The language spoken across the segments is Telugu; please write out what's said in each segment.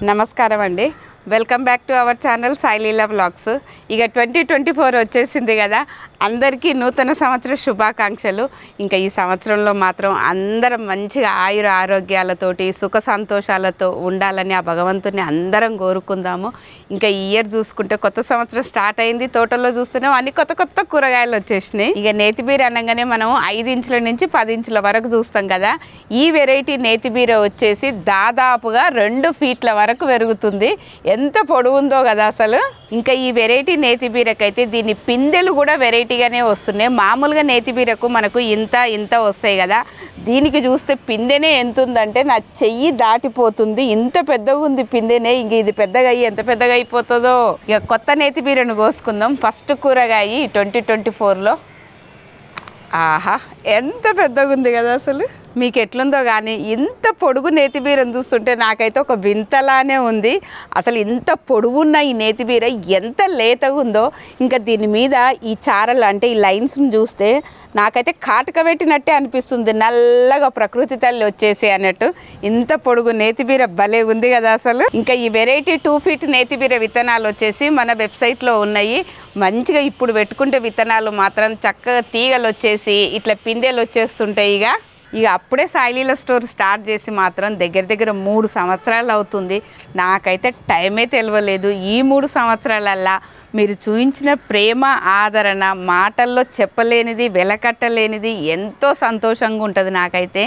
నమస్కారం అండి. Welcome back to our channel Sai Leela vlogs. ఇక 2024 వచ్చేసింది కదా, అందరికీ నూతన సంవత్సర శుభాకాంక్షలు. ఇంకా ఈ సంవత్సరంలో మాత్రం అందరం మంచిగా ఆయుర ఆరోగ్యాలతోటి సుఖ సంతోషాలతో ఉండాలని ఆ భగవంతుని అందరం కోరుకుందాము. ఇంకా ఈ ఇయర్ చూసుకుంటే కొత్త సంవత్సరం స్టార్ట్ అయింది. తోటల్లో చూస్తున్నాం అన్ని కొత్త కొత్త కూరగాయలు వచ్చేసినాయి. ఇక నేతిబీర అనగానే మనం 5 ఇంచుల నుంచి 10 ఇంచుల వరకు చూస్తాం కదా. ఈ వెరైటీ నేతిబీర వచ్చేసి దాదాపుగా 2 ఫీట్ల వరకు పెరుగుతుంది. ఎంత పొడవు ఉందో కదా అసలు. ఇంకా ఈ వెరైటీ నేతిబీరకైతే దీని పిందెలు కూడా వెరైటీగానే వస్తున్నాయి. మామూలుగా నేతిబీరకు మనకు ఇంత వస్తాయి కదా, దీనికి చూస్తే పిందెనే ఎంత ఉందంటే నా చెయ్యి దాటిపోతుంది. ఇంత పెద్దగా ఉంది పిందెనే. ఇంక ఇది పెద్దగా అయ్యి ఎంత పెద్దగా అయిపోతుందో. ఇక కొత్త నేతిబీరను కోసుకుందాం. ఫస్ట్ కూరగాయ 2024లో. ఆహా, ఎంత పెద్దగా ఉంది కదా అసలు. మీకు ఎట్లుందో కానీ ఇంత పొడుగు నేతిబీరను చూస్తుంటే నాకైతే ఒక వింతలానే ఉంది. అసలు ఇంత పొడుగున్న ఈ నేతిబీర ఎంత లేతగా ఉందో. ఇంకా దీని మీద ఈ చారలు అంటే ఈ లైన్స్ని చూస్తే నాకైతే కాటుక పెట్టినట్టే అనిపిస్తుంది. నల్లగా ప్రకృతి తల్లి వచ్చేసి అన్నట్టు ఇంత పొడుగు నేతిబీర భలే ఉంది కదా అసలు. ఇంకా ఈ వెరైటీ 2 ఫీట్ నేతిబీర విత్తనాలు వచ్చేసి మన వెబ్సైట్లో ఉన్నాయి. మంచిగా ఇప్పుడు పెట్టుకుంటే విత్తనాలు మాత్రం చక్కగా తీగలు వచ్చేసి ఇట్లా పిందెలు వచ్చేస్తుంటాయి. ఇక అప్పుడే సాయిలీలా స్టోర్ స్టార్ట్ చేసి మాత్రం దగ్గర 3 సంవత్సరాలు అవుతుంది. నాకైతే టైమే తెలియలేదు. ఈ 3 సంవత్సరాలల్లా మీరు చూపించిన ప్రేమ ఆదరణ మాటల్లో చెప్పలేనిది, వెలకట్టలేనిది, ఎంతో సంతోషంగా ఉంటుంది నాకైతే.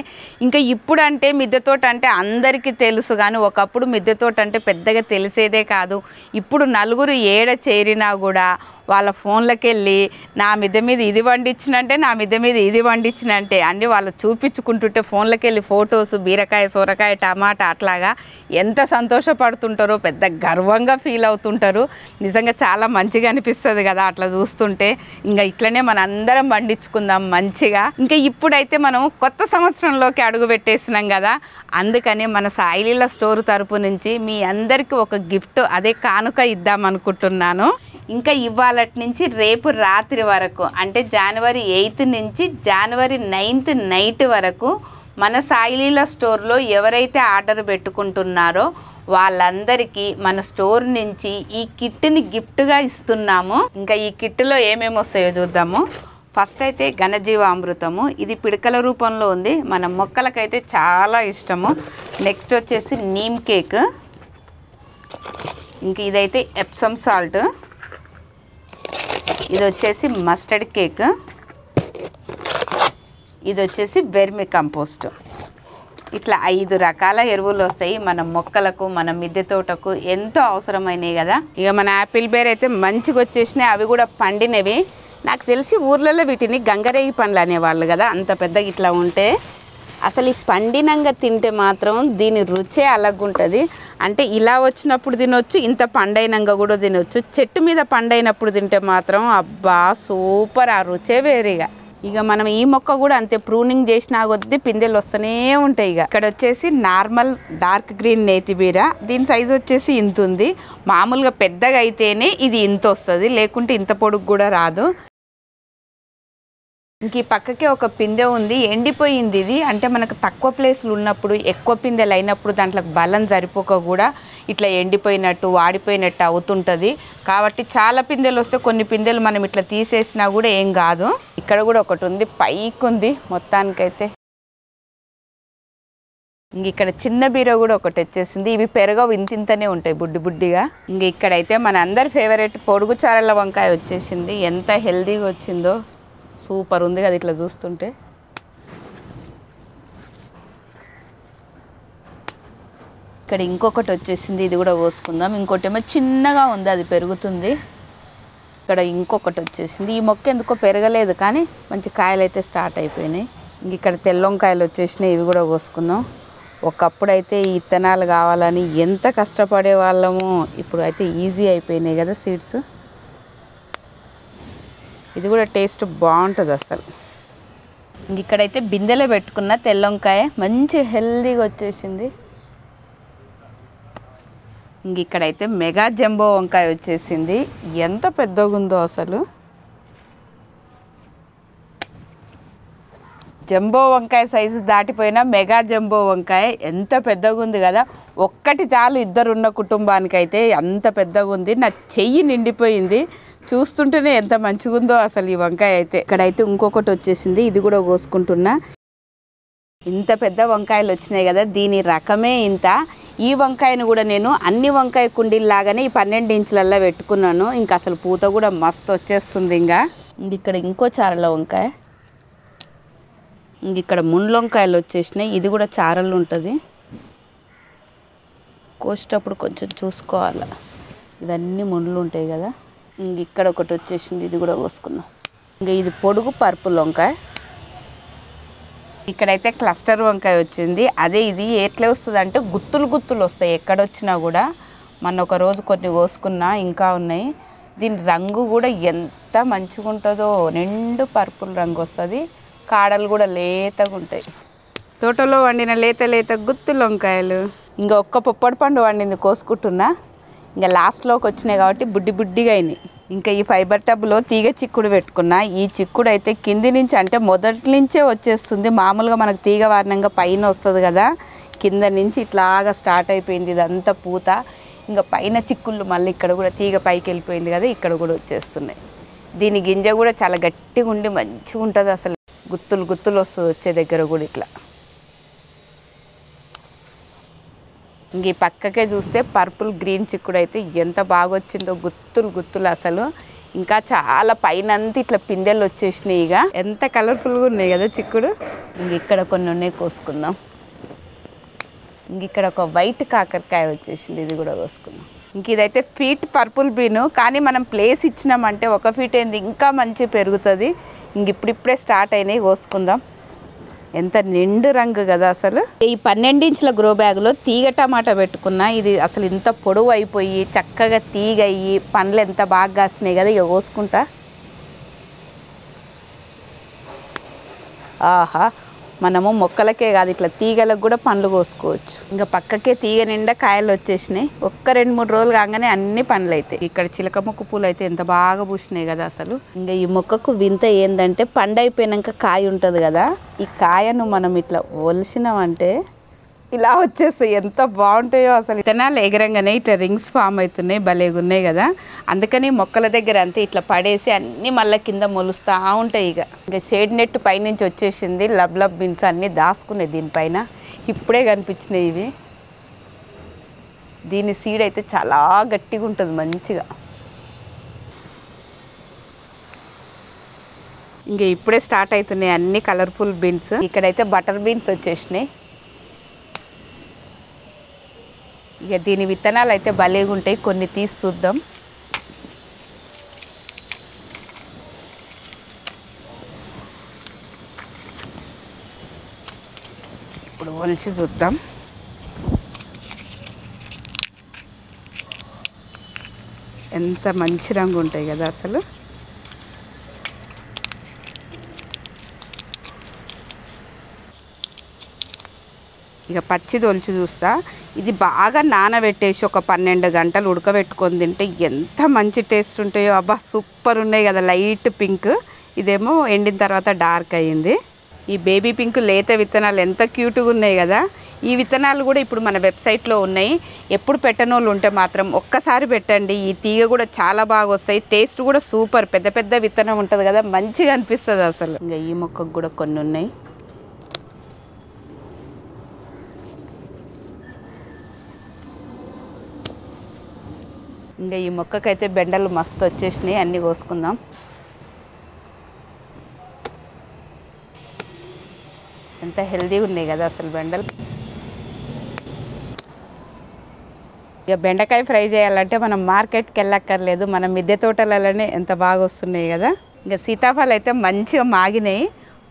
ఇంకా ఇప్పుడు అంటే మిద్దె తోట అంటే అందరికీ తెలుసు, కానీ ఒకప్పుడు మిద్దె తోట అంటే పెద్దగా తెలిసేదే కాదు. ఇప్పుడు నలుగురు ఏడ చేరినా కూడా వాళ్ళ ఫోన్లకి వెళ్ళి నా మిద్దె మీద ఇది వండించినంటే, నా మిద్దె మీద ఇది వండించినంటే అన్నీ వాళ్ళు చూపించుకుంటుంటే ఫోన్లకి వెళ్ళి ఫొటోస్, బీరకాయ, సొరకాయ, టమాటా అట్లాగా ఎంత సంతోషపడుతుంటారో, పెద్ద గర్వంగా ఫీల్ అవుతుంటారు. నిజంగా చాలా మంచిగా అనిపిస్తుంది కదా అట్లా చూస్తుంటే. ఇంకా ఇట్లనే మన అందరం పండించుకుందాం మంచిగా. ఇంకా ఇప్పుడైతే మనం కొత్త సంవత్సరంలోకి అడుగు పెట్టేసినాం కదా, అందుకని మన సాయిలీలా స్టోర్ తరపు నుంచి మీ అందరికీ ఒక గిఫ్ట్, అదే కానుక ఇద్దాం అనుకుంటున్నాను. ఇంకా ఇవాళటి నుంచి రేపు రాత్రి వరకు అంటే జనవరి 8 నుంచి జనవరి 9 నైట్ వరకు మన సాయిలీలా స్టోర్లో ఎవరైతే ఆర్డర్ పెట్టుకుంటున్నారో వాళ్ళందరికీ మన స్టోర్ నుంచి ఈ కిట్ని గిఫ్ట్గా ఇస్తున్నాము. ఇంకా ఈ కిట్లో ఏమేమి వస్తాయో చూద్దాము. ఫస్ట్ అయితే ఘనజీవామృతము, ఇది పిడకల రూపంలో ఉంది, మన మొక్కలకైతే చాలా ఇష్టము. నెక్స్ట్ వచ్చేసి నీమ్ కేక్, ఇంక ఇదైతే ఎప్సమ్ సాల్ట్, ఇది వచ్చేసి మస్టర్డ్ కేక్, ఇది వచ్చేసి వెర్మి కంపోస్ట్. ఇట్లా 5 రకాల ఎరువులు వస్తాయి మన మొక్కలకు, మన మిద్దె తోటకు ఎంతో అవసరమైనవి కదా. ఇక మన యాపిల్ బేర్ అయితే మంచిగా వచ్చేసినాయి, అవి కూడా పండినవి. నాకు తెలిసి ఊర్లలో వీటిని గంగరేగి పండ్లు అనేవాళ్ళు కదా, అంత పెద్దగా ఇట్లా ఉంటే. అసలు ఈ పండినంగా తింటే మాత్రం దీని రుచే అలాగుంటుంది. అంటే ఇలా వచ్చినప్పుడు తినొచ్చు, ఇంత పండైనంగా కూడా తినొచ్చు. చెట్టు మీద పండైనప్పుడు తింటే మాత్రం అబ్బా సూపర్, ఆ రుచే వేరేగా. ఇక మనం ఈ మొక్క కూడా అంతే, ప్రూనింగ్ చేసినా కొద్దీ పిందెలు వస్తూనే ఉంటాయి. ఇక్కడ వచ్చేసి నార్మల్ డార్క్ గ్రీన్ నేతిబీర, దీని సైజు వచ్చేసి ఇంత ఉంది. మామూలుగా పెద్దగా అయితేనే ఇది ఇంత వస్తుంది, లేకుంటే ఇంత పొడుగు కూడా రాదు. ఇంక ఈ పక్కకే ఒక పిందె ఉంది, ఎండిపోయింది. ఇది అంటే మనకు తక్కువ ప్లేస్లు ఉన్నప్పుడు, ఎక్కువ పిందెలు అయినప్పుడు దాంట్లో బలం సరిపోక కూడా ఇట్లా ఎండిపోయినట్టు, వాడిపోయినట్టు అవుతుంటుంది. కాబట్టి చాలా పిందెలు వస్తే కొన్ని పిందెలు మనం ఇట్లా తీసేసినా కూడా ఏం కాదు. ఇక్కడ కూడా ఒకటి ఉంది, పైకి ఉంది మొత్తానికైతే. ఇంక ఇక్కడ చిన్న బీర కూడా ఒకటి వచ్చేసింది. ఇవి పెరగవు, ఇంతింతనే ఉంటాయి బుడ్డిగా. ఇంక ఇక్కడైతే మన అందరి ఫేవరెట్ పొడుగు చారల వంకాయ వచ్చేసింది. ఎంత హెల్దీగా వచ్చిందో, సూపర్ ఉంది కదా ఇట్లా చూస్తుంటే. ఇక్కడ ఇంకొకటి వచ్చేసింది, ఇది కూడా కోసుకుందాం. ఇంకోటి ఏమో చిన్నగా ఉంది, అది పెరుగుతుంది. ఇక్కడ ఇంకొకటి వచ్చేసింది. ఈ మొక్క ఎందుకో పెరగలేదు, కానీ మంచి కాయలు అయితే స్టార్ట్ అయిపోయినాయి. ఇంక ఇక్కడ తెల్లొంకాయలు వచ్చేసినాయి, ఇవి కూడా కోసుకుందాం. ఒకప్పుడైతే ఈ ఇత్తనాలు కావాలని ఎంత కష్టపడే వాళ్ళము, ఇప్పుడు అయితే ఈజీ అయిపోయినాయి కదా సీడ్స్. ఇది కూడా టేస్ట్ బాగుంటుంది అసలు. ఇంక ఇక్కడైతే బిందెలో పెట్టుకున్న తెల్లొంకాయ మంచి హెల్దీగా వచ్చేసింది. ఇంక ఇక్కడైతే మెగా జంబో వంకాయ వచ్చేసింది. ఎంత పెద్దగా ఉందో అసలు. జంబో వంకాయ సైజు దాటిపోయిన మెగా జంబో వంకాయ ఎంత పెద్దగా ఉంది కదా. ఒక్కటి చాలు ఇద్దరున్న కుటుంబానికైతే అంత పెద్దగా ఉంది. నా చెయ్యి నిండిపోయింది. చూస్తుంటేనే ఎంత మంచిగా ఉందో అసలు ఈ వంకాయ అయితే. ఇక్కడైతే ఇంకొకటి వచ్చేసింది, ఇది కూడా కోసుకుంటున్నా. ఇంత పెద్ద వంకాయలు వచ్చినాయి కదా, దీని రకమే ఇంత. ఈ వంకాయను కూడా నేను అన్ని వంకాయ కుండీల్లాగానే ఈ 12 ఇంచులల్లో పెట్టుకున్నాను. ఇంకా అసలు పూత కూడా మస్తు వచ్చేస్తుంది. ఇక్కడ ఇంకో చారల వంకాయ, ఇక్కడ ముండ్ల వంకాయలు వచ్చేసినాయి. ఇది కూడా చారలు ఉంటుంది, కోసేటప్పుడు కొంచెం చూసుకోవాలి. ఇవన్నీ ముండ్లు ఉంటాయి కదా. ఇక్కడ ఒకటి వచ్చేసింది, ఇది కూడా కోసుకున్నాం. ఇంకా ఇది పొడుగు పర్పుల్ వంకాయ. ఇక్కడైతే క్లస్టర్ వంకాయ వచ్చింది. అదే ఇది ఎట్లా వస్తుంది అంటే గుత్తులు గుత్తులు వస్తాయి ఎక్కడొచ్చినా కూడా. మన ఒక రోజు కొన్ని కోసుకున్నా, ఇంకా ఉన్నాయి. దీని రంగు కూడా ఎంత మంచిగా ఉంటుందో, నిండు పర్పుల్ రంగు వస్తుంది. కాడలు కూడా లేతగా ఉంటాయి. తోటలో వండిన లేత లేత గుత్తులు వంకాయలు. ఇంకా ఒక్క పొప్పడి పండు వండింది కోసుకుంటున్నా. ఇంకా లాస్ట్లోకి వచ్చినాయి కాబట్టి బుడ్డి బుడ్డిగా అయినాయి. ఇంకా ఈ ఫైబర్ టబ్లో తీగ చిక్కుడు పెట్టుకున్నా. ఈ చిక్కుడు అయితే కింది నుంచి అంటే మొదటి నుంచే వచ్చేస్తుంది. మామూలుగా మనకు తీగ వారణంగా పైన వస్తుంది కదా, కింద నుంచి ఇట్లాగా స్టార్ట్ అయిపోయింది ఇదంతా పూత. ఇంకా పైన చిక్కుళ్ళు మళ్ళీ ఇక్కడ కూడా తీగ పైకి వెళ్ళిపోయింది కదా, ఇక్కడ కూడా వచ్చేస్తున్నాయి. దీని గింజ కూడా చాలా గట్టిగా ఉండి మంచిగా ఉంటుంది అసలు. గుత్తులు గుత్తులు వస్తుంది వచ్చే దగ్గర కూడా ఇట్లా. ఇంక ఈ పక్కకే చూస్తే పర్పుల్ గ్రీన్ చిక్కుడు అయితే ఎంత బాగా వచ్చిందో, గుత్తులు గుత్తులు అసలు. ఇంకా చాలా పైనంతా ఇట్లా పిందెలు వచ్చేసినాయి. ఇక ఎంత కలర్ఫుల్గా ఉన్నాయి కదా చిక్కుడు. ఇంక ఇక్కడ కొన్ని ఉన్నాయి, కోసుకుందాం. ఇంక ఇక్కడ ఒక వైట్ కాకరకాయ వచ్చేసింది, ఇది కూడా కోసుకుందాం. ఇంక ఇదైతే ఫీట్ పర్పుల్ బీను, కానీ మనం ప్లేస్ ఇచ్చినామంటే ఒక ఫీట్ ఏంది ఇంకా మంచి పెరుగుతుంది. ఇంక ఇప్పుడిప్పుడే స్టార్ట్ అయినాయి, కోసుకుందాం. ఎంత నిండు రంగు కదా అసలు. ఈ 12 ఇంచుల గ్రో బ్యాగ్లో తీగ టమాటా పెట్టుకున్నా. ఇది అసలు ఇంత పొడవు అయిపోయి చక్కగా తీగ అయ్యి పండ్లు ఎంత బాగా కాసినాయి కదా. ఇక కోసుకుంటా. ఆహా, మనము మొక్కలకే కాదు ఇట్లా తీగలకు కూడా పండ్లు కోసుకోవచ్చు. ఇంకా పక్కకే తీగ నిండా కాయలు వచ్చేసినాయి. ఒక్క 2-3 రోజులు కాగానే అన్ని పండ్లు అవుతాయి. ఇక్కడ చిలక మొక్క పూలు అయితే ఎంత బాగా పూసినాయి కదా అసలు. ఇంకా ఈ మొక్కకు వింత ఏంటంటే పండు అయిపోయినాక కాయ ఉంటుంది కదా, ఈ కాయను మనం ఇట్లా ఒలిసినామంటే ఇలా వచ్చేస్తాయి. ఎంత బాగుంటాయో అసలు. విత్తనాలు ఎగరంగానే ఇట్లా రింగ్స్ ఫామ్ అవుతున్నాయి, భలేగా ఉన్నాయి కదా. అందుకని మొక్కల దగ్గర అంతే ఇట్లా పడేసి అన్నీ మళ్ళీ కింద మొలుస్తూ ఉంటాయి. ఇంకా షేడ్ నెట్ పైనుంచి వచ్చేసింది. లబ్ లబ్ బిన్స్ అన్నీ దాచుకున్నాయి దీనిపైన. ఇప్పుడే కనిపించినాయి ఇవి. దీని సీడ్ అయితే చాలా గట్టిగా ఉంటుంది మంచిగా. ఇంకా ఇప్పుడే స్టార్ట్ అవుతున్నాయి అన్ని కలర్ఫుల్ బీన్స్. ఇక్కడైతే బటర్ బీన్స్ వచ్చేసినాయి. ఇక దీని విత్తనాలు అయితే భలేగా ఉంటాయి, కొన్ని తీసి చూద్దాం. ఇప్పుడు ఒలిచి చూద్దాం. ఎంత మంచి రంగు ఉంటాయి కదా అసలు. ఇక పచ్చిది ఒలిచి చూస్తా. ఇది బాగా నానబెట్టేసి ఒక 12 గంటలు ఉడకబెట్టుకొని తింటే ఎంత మంచి టేస్ట్ ఉంటాయో. అబ్బా సూపర్ ఉన్నాయి కదా. లైట్ పింక్, ఇదేమో ఎండిన తర్వాత డార్క్ అయ్యింది. ఈ బేబీ పింక్ లేత విత్తనాలు ఎంత క్యూట్గా ఉన్నాయి కదా. ఈ విత్తనాలు కూడా ఇప్పుడు మన వెబ్సైట్లో ఉన్నాయి. ఎప్పుడు పెట్టనోళ్ళు ఉంటే మాత్రం ఒక్కసారి పెట్టండి. ఈ తీగ కూడా చాలా బాగా వస్తాయి, టేస్ట్ కూడా సూపర్. పెద్ద పెద్ద విత్తనం ఉంటుంది కదా, మంచిగా అనిపిస్తుంది అసలు. ఇంకా ఈ మొక్కకు కూడా కొన్ని ఉన్నాయి. ఇంకా ఈ మొక్కకైతే బెండలు మస్తు వచ్చేసినాయి, అన్నీ కోసుకుందాం. ఎంత హెల్దీగా ఉన్నాయి కదా అసలు బెండలు. ఇక బెండకాయ ఫ్రై చేయాలంటే మనం మార్కెట్కి వెళ్ళక్కర్లేదు, మన మిద్దె తోటలలోనే ఎంత బాగా వస్తున్నాయి కదా. ఇంకా సీతాఫలం అయితే మంచిగా మాగినాయి.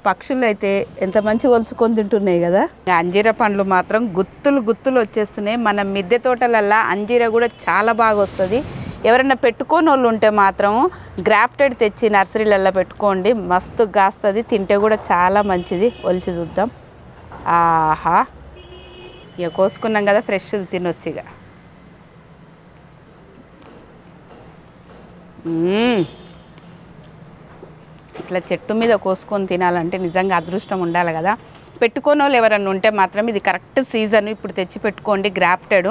పక్షులు అయితే ఎంత మంచిగా ఒలుచుకొని తింటున్నాయి కదా. అంజీర పండ్లు మాత్రం గుత్తులు గుత్తులు వచ్చేస్తున్నాయి. మన మిద్దె తోటలల్లో అంజీర కూడా చాలా బాగా వస్తుంది. ఎవరైనా పెట్టుకోని వాళ్ళు ఉంటే మాత్రం గ్రాఫ్టెడ్ తెచ్చి నర్సరీలలో పెట్టుకోండి, మస్తు కాస్తుంది. తింటే కూడా చాలా మంచిది. ఒలిచి చూద్దాం. ఆహా, ఇక కోసుకున్నాం కదా, ఫ్రెష్ తినొచ్చు. ఇక ఇట్లా చెట్టు మీద కోసుకొని తినాలంటే నిజంగా అదృష్టం ఉండాలి కదా. పెట్టుకోని వాళ్ళు ఎవరన్నా ఉంటే మాత్రం ఇది కరెక్ట్ సీజన్, ఇప్పుడు తెచ్చి పెట్టుకోండి. గ్రాఫ్టెడ్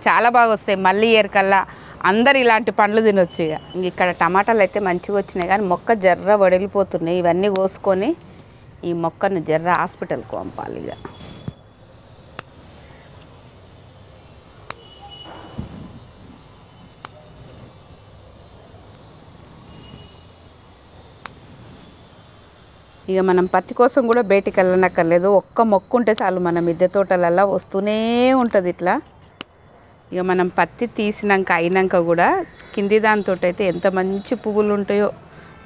చాలా బాగా వస్తాయి. మళ్ళీ ఇయర్ కల్లా అందరు ఇలాంటి పండ్లు తినొచ్చు. ఇక ఇక్కడ టమాటాలు అయితే మంచిగా వచ్చినాయి, కానీ మొక్క జర్ర వడిలిపోతున్నాయి. ఇవన్నీ కోసుకొని ఈ మొక్కను జర్ర హాస్పిటల్కి పంపాలి. ఇక మనం పత్తి కోసం కూడా బయటికి వెళ్ళనక్కర్లేదు. ఒక్క మొక్క ఉంటే చాలు, మన మిద్దె తోటలల్లో వస్తూనే ఉంటుంది ఇట్లా. ఇక మనం పత్తి తీసినాక అయినాక కూడా కింది దాంతో అయితే ఎంత మంచి పువ్వులు ఉంటాయో.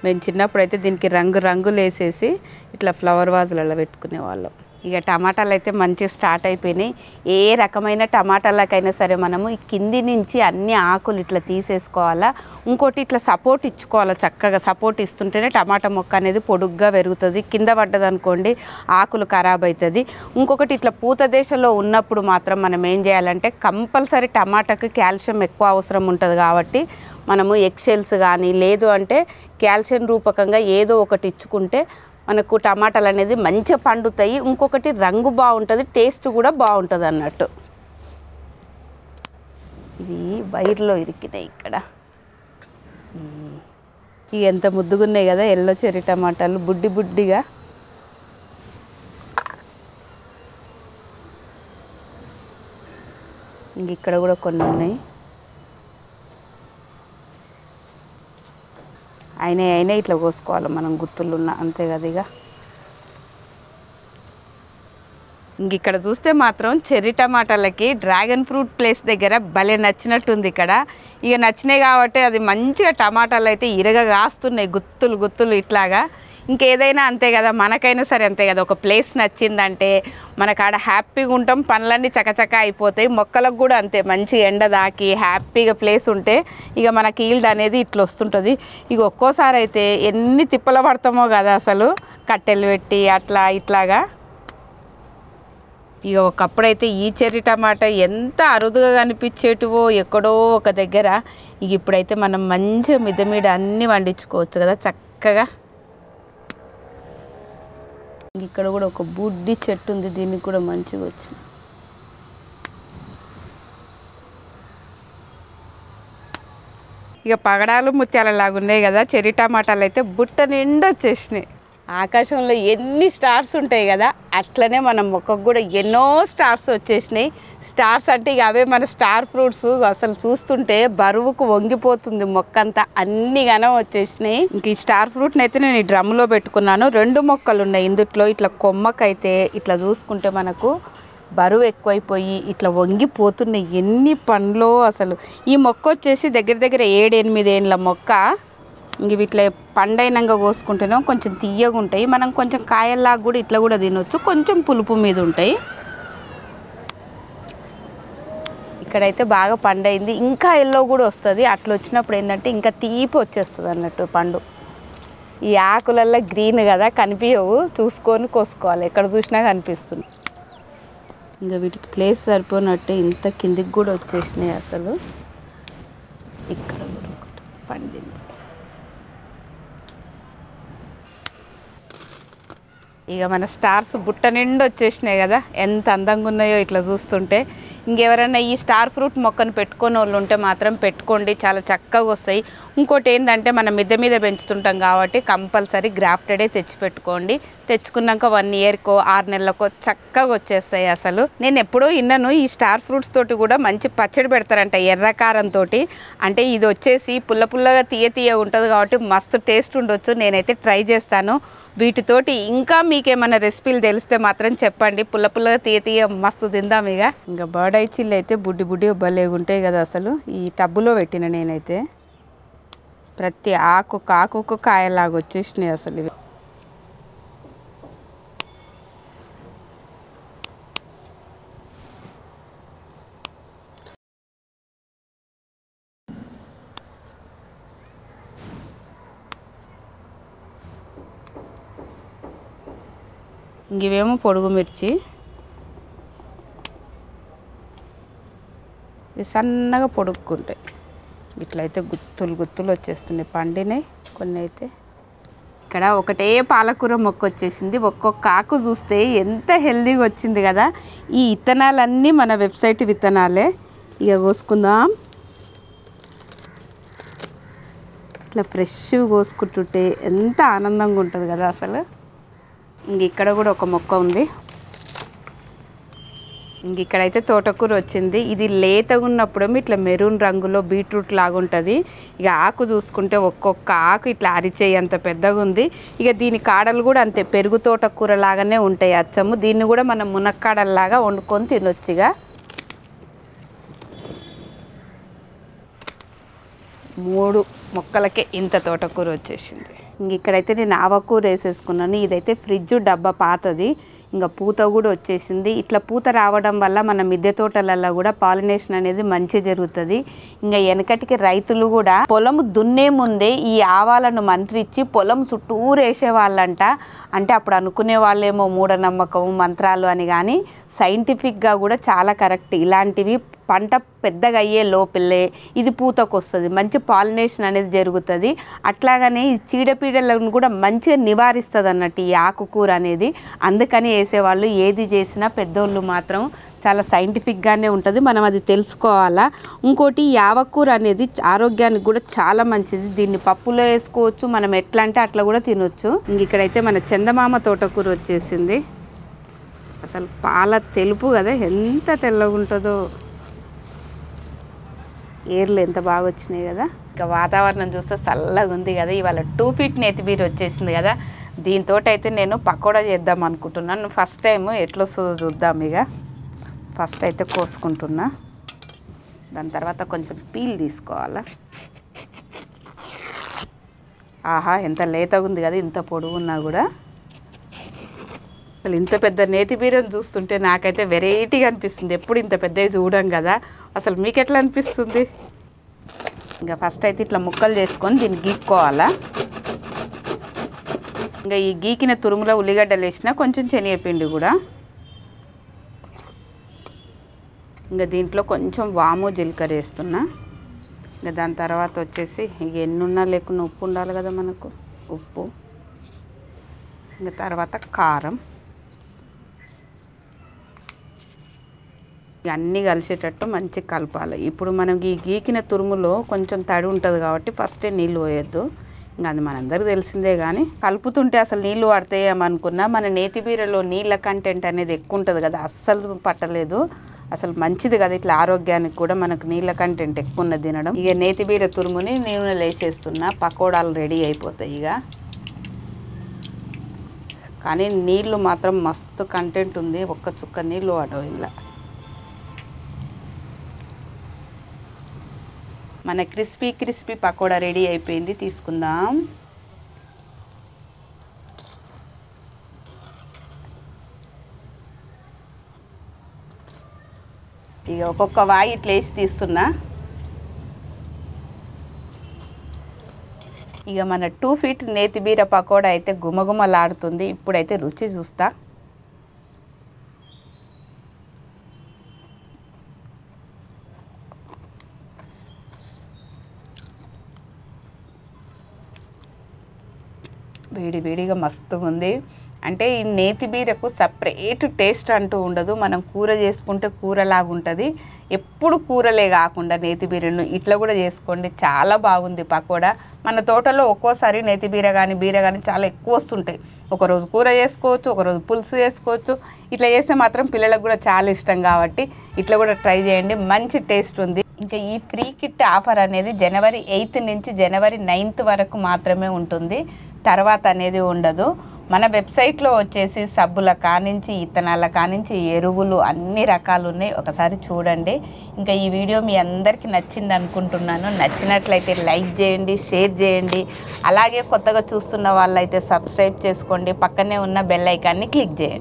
మేము చిన్నప్పుడు అయితే దీనికి రంగులు వేసేసి ఇట్లా ఫ్లవర్ వాజులలో పెట్టుకునే వాళ్ళం. ఇక టమాటాలు అయితే మంచిగా స్టార్ట్ అయిపోయినాయి. ఏ రకమైన టమాటాలకైనా సరే మనము ఈ కింది నుంచి అన్ని ఆకులు ఇట్లా తీసేసుకోవాలా. ఇంకోటి ఇట్లా సపోర్ట్ ఇచ్చుకోవాలా. చక్కగా సపోర్ట్ ఇస్తుంటేనే టమాటా మొక్క అనేది పొడుగ్గా పెరుగుతుంది. కింద పడ్డదనుకోండి ఆకులు ఖరాబ్ అవుతుంది. ఇంకొకటి ఇట్లా పూత దశలో ఉన్నప్పుడు మాత్రం మనం ఏం చేయాలంటే కంపల్సరీ టమాటాకి కాల్షియం ఎక్కువ అవసరం ఉంటుంది. కాబట్టి మనము ఎగ్షెల్స్ కానీ లేదు అంటే కాల్షియం రూపకంగా ఏదో ఒకటి ఇచ్చుకుంటే మనకు టమాటాలు అనేది మంచిగా పండుతాయి. ఇంకొకటి రంగు బాగుంటుంది, టేస్ట్ కూడా బాగుంటుంది అన్నట్టు. ఇవి వైర్లో ఇరికినాయి ఇక్కడ. ఇవి ఎంత ముద్దుగా ఉన్నాయి కదా ఎల్లో చెర్రీ టమాటాలు, బుడ్డిగా. ఇంక ఇక్కడ కూడా కొన్ని ఉన్నాయి. అయినా ఇట్లా కోసుకోవాలి మనం, గుత్తులున్న అంతే కదా. ఇంక ఇక్కడ చూస్తే మాత్రం చెర్రీ టమాటాలకి డ్రాగన్ ఫ్రూట్ ప్లేస్ దగ్గర భలే నచ్చినట్టుంది ఇక్కడ. ఇక నచ్చినాయి కాబట్టి అది మంచిగా టమాటాలు అయితే ఇరగ కాస్తున్నాయి, గుత్తులు ఇట్లాగా. ఇంకేదైనా అంతే కదా, మనకైనా సరే అంతే కదా. ఒక ప్లేస్ నచ్చిందంటే మనకు ఆడ హ్యాపీగా ఉంటాం, పనులన్నీ చకచక అయిపోతాయి. మొక్కలకు కూడా అంతే, మంచి ఎండ దాకి హ్యాపీగా ప్లేస్ ఉంటే ఇక మనకి ఈల్డ్ అనేది ఇట్లా వస్తుంటుంది. ఇక ఒక్కోసారి అయితే ఎన్ని తిప్పలు పడతామో కదా అసలు, కట్టెలు పెట్టి అట్లా ఇట్లాగా. ఇక ఒకప్పుడైతే ఈ చెర్రీ టమాటా ఎంత అరుదుగా కనిపించేటివో ఎక్కడో ఒక దగ్గర. ఇక ఇప్పుడైతే మనం మంచిగా మిద్ద మీద అన్నీ వండించుకోవచ్చు కదా చక్కగా. ఇక్కడ కూడా ఒక బుడ్డి చెట్టు ఉంది, దీనికి కూడా మంచిగా వచ్చింది. ఇక పగడాలు ముత్యాలలాగా ఉన్నాయి కదా చెర్రీ టమాటాలు అయితే బుట్ట నిండా వచ్చేసినాయి. ఆకాశంలో ఎన్ని స్టార్స్ ఉంటాయి కదా అట్లనే మన మొక్కకు కూడా ఎన్నో స్టార్స్ వచ్చేసినాయి. స్టార్స్ అంటే ఇక అవే మన స్టార్ ఫ్రూట్స్. అసలు చూస్తుంటే బరువుకు వంగిపోతుంది మొక్క అంతా, అన్ని గనం వచ్చేసినాయి. ఇంక ఈ స్టార్ ఫ్రూట్ని అయితే నేను ఈ డ్రమ్లో పెట్టుకున్నాను. 2 మొక్కలు ఉన్నాయి ఇందుట్లో. ఇట్లా కొమ్మకైతే ఇట్లా చూసుకుంటే మనకు బరువు ఎక్కువైపోయి ఇట్లా వంగిపోతున్నాయి. ఎన్ని పండ్లో అసలు. ఈ మొక్క వచ్చేసి దగ్గర 7-8 ఏళ్ళ మొక్క. ఇంక ఇట్లా పండైనంగా కోసుకుంటేనే కొంచెం తీయగా ఉంటాయి. మనం కొంచెం కాయల్లాగా కూడా ఇట్లా కూడా తినొచ్చు, కొంచెం పులుపు మీద ఉంటాయి. ఇక్కడైతే బాగా పండైంది, ఇంకా ఎల్లో కూడా వస్తుంది. అట్లా వచ్చినప్పుడు ఏంటంటే ఇంకా తీపి వచ్చేస్తుంది అన్నట్టు పండు. ఈ ఆకులల్లో గ్రీన్ కదా కనిపించవు, చూసుకొని కోసుకోవాలి. ఎక్కడ చూసినా కనిపిస్తుంది. ఇంకా వీటికి ప్లేస్ సరిపోనట్టే ఇంత కిందికి కూడా వచ్చేసినాయి అసలు. ఇక్కడ కూడా ఒకటి పండింది. ఇక మన స్టార్స్ బుట్ట నిండా వచ్చేసినాయి కదా, ఎంత అందంగా ఉన్నాయో ఇట్లా చూస్తుంటే. ఇంకెవరైనా ఈ స్టార్ ఫ్రూట్ మొక్కను పెట్టుకునే వాళ్ళు ఉంటే మాత్రం పెట్టుకోండి, చాలా చక్కగా వస్తాయి. ఇంకోటి ఏంటంటే మనం మిద్దె మీద పెంచుతుంటాం కాబట్టి కంపల్సరీ గ్రాఫ్టెడే తెచ్చి పెట్టుకోండి. తెచ్చుకున్నాక 1 ఇయర్కో 6 నెలలకో చక్కగా వచ్చేస్తాయి అసలు. నేను ఎప్పుడూ విన్నాను ఈ స్టార్ ఫ్రూట్స్ తోటి కూడా మంచి పచ్చడి పెడతారంట ఎర్రకారంతో. అంటే ఇది వచ్చేసి పుల్లగా తీయ ఉంటుంది కాబట్టి మస్తు టేస్ట్ ఉండొచ్చు. నేనైతే ట్రై చేస్తాను. వీటితోటి ఇంకా మీకేమైనా రెసిపీలు తెలిస్తే మాత్రం చెప్పండి. పుల్లగా తీయ మస్తు తిందాం. ఇంకా బర్డ్ ఐ చిల్లి అయితే బుడ్డి భలేగా ఉంటాయి కదా అసలు. ఈ టబ్బులో పెట్టిన నేనైతే ప్రతి ఆకుకు కాయలాగా వచ్చేసినాయి అసలు ఇవి. ఇవేమో పొడుగు మిర్చి, ఇవి సన్నగా పొడుక్కుంటాయి. ఇట్లయితే గుత్తులు వచ్చేస్తున్నాయి, పండినాయి కొన్ని అయితే. ఇక్కడ ఒకటే పాలకూర మొక్క వచ్చేసింది. ఒక్కొక్క ఆకు చూస్తే ఎంత హెల్దీగా వచ్చింది కదా. ఈ విత్తనాలన్నీ మన వెబ్సైట్ విత్తనాలే. ఇక కోసుకుందాం. ఇట్లా ఫ్రెష్గా కోసుకుంటుంటే ఎంత ఆనందంగా ఉంటుంది కదా అసలు. ఇంక ఇక్కడ కూడా ఒక మొక్క ఉంది. ఇంక ఇక్కడైతే తోటకూర వచ్చింది. ఇది లేతగా ఉన్నప్పుడేమో ఇట్లా మెరూన్ రంగులో బీట్రూట్ లాగా ఉంటుంది. ఇక ఆకు చూసుకుంటే ఒక్కొక్క ఆకు ఇట్లా అరిచేయి అంత పెద్దగా ఉంది. ఇక దీని కాడలు కూడా అంతే పెరుగు తోటకూర లాగానే ఉంటాయి అచ్చము. దీన్ని కూడా మనం మునక్కాడల్లాగా వండుకొని తినొచ్చు. ఇక 3 మొక్కలకే ఇంత తోటకూర వచ్చేసింది. ఇంక ఇక్కడైతే నేను ఆవకూర వేసేసుకున్నాను. ఇదైతే ఫ్రిడ్జ్ డబ్బా పాతది. ఇంకా పూత కూడా వచ్చేసింది. ఇట్లా పూత రావడం వల్ల మన మిద్దె తోటలలో కూడా పాలినేషన్ అనేది మంచి జరుగుతుంది. ఇంకా వెనకటికి రైతులు కూడా పొలం దున్నే ముందే ఈ ఆవాలను మంత్రించి పొలం చుట్టూరు వేసేవాళ్ళంట. అంటే అప్పుడు అనుకునే వాళ్ళేమో మూఢనమ్మకం మంత్రాలు అని, కానీ సైంటిఫిక్గా కూడా చాలా కరెక్ట్. ఇలాంటివి పంట పెద్దగా అయ్యే లోపలే ఇది పూతకు వస్తుంది, మంచి పాలినేషన్ అనేది జరుగుతుంది. అట్లాగనే ఈ చీడపీడలను కూడా మంచిగా నివారిస్తుంది అన్నట్టు ఈ ఆకుకూర అనేది. అందుకని వేసేవాళ్ళు. ఏది చేసినా పెద్దోళ్ళు మాత్రం చాలా సైంటిఫిక్గానే ఉంటుంది, మనం అది తెలుసుకోవాలా. ఇంకోటి ఈ ఆవకూర అనేది ఆరోగ్యానికి కూడా చాలా మంచిది. దీన్ని పప్పులో వేసుకోవచ్చు, మనం ఎట్లా అంటే అట్లా కూడా తినొచ్చు. ఇంక ఇక్కడైతే మన చందమామ తోటకూర వచ్చేసింది. అసలు పాల తెలుపు కదా, ఎంత తెల్లగా ఉంటుందో. ఏర్లు ఎంత బాగా వచ్చినాయి కదా. ఇంకా వాతావరణం చూస్తే చల్లగా ఉంది కదా. ఇవాళ 2 ఫీట్ నేతిబీర వచ్చేసింది కదా. దీంతో అయితే నేను పకోడా చేద్దాం అనుకుంటున్నాను. ఫస్ట్ టైం ఎట్లా వస్తుందో చూద్దాం. ఇక ఫస్ట్ అయితే కోసుకుంటున్నా. దాని తర్వాత కొంచెం పీల్ తీసుకోవాలా. ఆహా, ఎంత లేతగా ఉంది కదా, ఇంత పొడుగున్నా కూడా. అసలు ఇంత పెద్ద నేతిబీరను చూస్తుంటే నాకైతే వెరైటీగా అనిపిస్తుంది. ఎప్పుడు ఇంత పెద్దవి చూడం కదా. అసలు మీకు ఎట్లా అనిపిస్తుంది? ఇంకా ఫస్ట్ అయితే ఇట్లా ముక్కలు చేసుకొని దీన్ని గీక్కోవాలా. ఇంకా ఈ గీకిన తురుములో ఉల్లిగడ్డలు వేసిన కొంచెం శనగపిండి కూడా. ఇంకా దీంట్లో కొంచెం వాము జీలకర్ర వేస్తున్నా. ఇంకా దాని తర్వాత వచ్చేసి ఇక ఎన్నున్నా లేకున్నా ఉప్పు ఉండాలి కదా మనకు, ఉప్పు. ఇంకా తర్వాత కారం. అన్నీ కలిసేటట్టు మంచిగా కలపాలి. ఇప్పుడు మనం ఈ గీకిన తురుములో కొంచెం తడి ఉంటుంది కాబట్టి ఫస్టే నీళ్ళు పోయొద్దు. ఇంకా అది మనందరికీ తెలిసిందే. కానీ కలుపుతుంటే అసలు నీళ్ళు పడతాయేమనుకున్నా మన నేతిబీరలో నీళ్ళ కంటెంట్ అనేది ఎక్కువ ఉంటుంది కదా, అస్సలు పట్టలేదు. అసలు మంచిది కదా ఇట్లా ఆరోగ్యానికి కూడా మనకు నీళ్ళ కంటెంట్ ఎక్కువ ఉన్నది తినడం. ఇక నేతిబీర తురుముని నూనెలో వేసేస్తున్నా. పకోడాలు రెడీ అయిపోతాయి ఇక. కానీ నీళ్ళు మాత్రం మస్తు కంటెంట్ ఉంది, ఒక్క చుక్క నీళ్ళు పడవు ఇలా. మన క్రిస్పీ పకోడా రెడీ అయిపోయింది, తీసుకుందాం. ఇక ఒక్కొక్క వాయి ఇట్లా వేసి తీస్తున్నా. ఇక మన 2 ఫీట్ నేతిబీర పకోడా అయితే గుమగుమలాడుతుంది. ఇప్పుడైతే రుచి చూస్తా. వేడిగా మస్తుగా ఉంది. అంటే ఈ నేతిబీరకు సపరేట్ టేస్ట్ అంటూ ఉండదు. మనం కూర చేసుకుంటే కూరలాగా ఉంటుంది. ఎప్పుడు కూరలే కాకుండా నేతిబీరను ఇట్లా కూడా చేసుకోండి, చాలా బాగుంది పకోడా. మన తోటలో ఒక్కోసారి నేతిబీర కానీ బీర కానీ చాలా ఎక్కువ వస్తుంటాయి. ఒకరోజు కూర చేసుకోవచ్చు, ఒకరోజు పులుసు చేసుకోవచ్చు. ఇట్లా చేస్తే మాత్రం పిల్లలకు కూడా చాలా ఇష్టం కాబట్టి ఇట్లా కూడా ట్రై చేయండి, మంచి టేస్ట్ ఉంది. ఇంకా ఈ ఫ్రీ కిట్ ఆఫర్ అనేది జనవరి 8 నుంచి జనవరి 9 వరకు మాత్రమే ఉంటుంది, తర్వాత అనేది ఉండదు. మన వెబ్సైట్లో వచ్చేసి సబ్బుల కానించి ఇత్తనాల కానించి ఎరువులు అన్ని రకాలు ఉన్నాయి, ఒకసారి చూడండి. ఇంకా ఈ వీడియో మీ అందరికీ నచ్చింది అనుకుంటున్నాను. నచ్చినట్లయితే లైక్ చేయండి, షేర్ చేయండి. అలాగే కొత్తగా చూస్తున్న వాళ్ళైతే సబ్స్క్రైబ్ చేసుకోండి, పక్కనే ఉన్న బెల్ ఐకాన్ని క్లిక్ చేయండి.